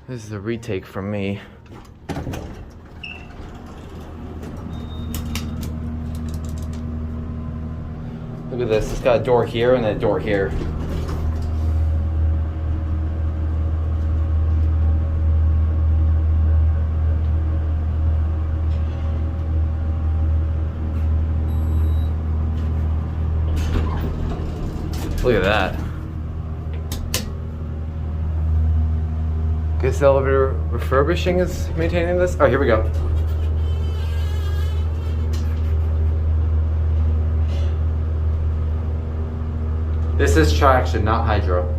This is a retake from me. Look at this. It's got a door here and a door here. Look at that. Guess elevator refurbishing is maintaining this? Oh, here we go. This is traction, not hydro.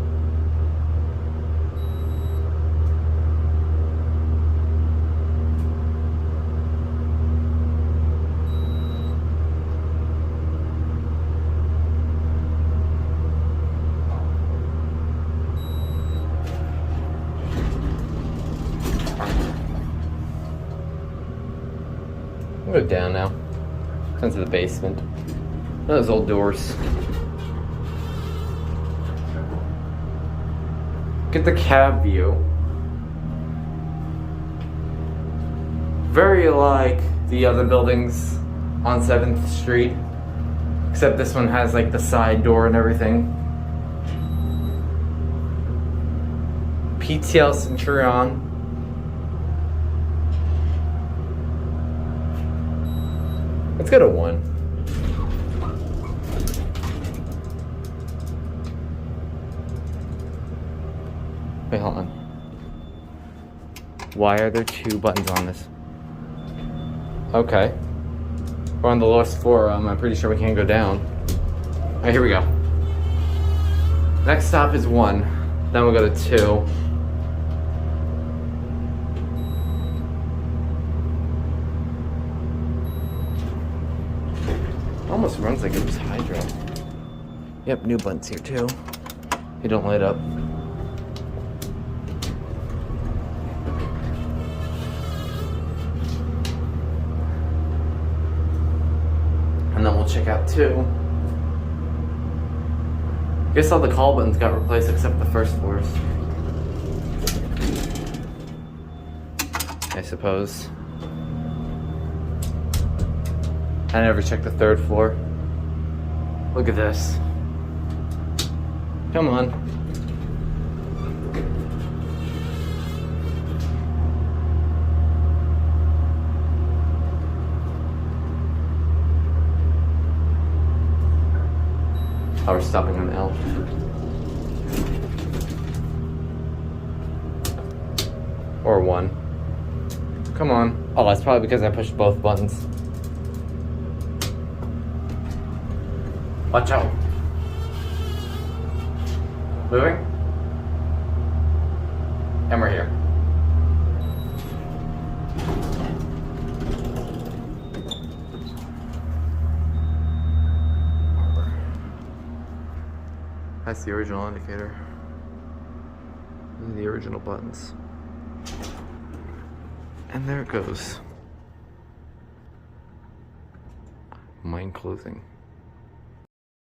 I'll go down now. Into the basement. Those old doors. Get the cab view. Very like the other buildings on 7th Street. Except this one has like the side door and everything. PTL Centurion. Let's go to 1. Wait, hold on. Why are there 2 buttons on this? Okay. We're on the lowest floor. I'm pretty sure we can't go down. Alright, here we go. Next stop is 1. Then we'll go to 2. Almost runs like it was hydro. Yep, new buttons here too. They don't light up. And then we'll check out 2. Guess all the call buttons got replaced except the first floors. I suppose. I never checked the 3rd floor. Look at this. Come on. Oh, we're stopping on L. Or 1. Come on. Oh, that's probably because I pushed both buttons. Watch out. Moving. And we're here. That's the original indicator. These are the original buttons. And there it goes. Mine closing.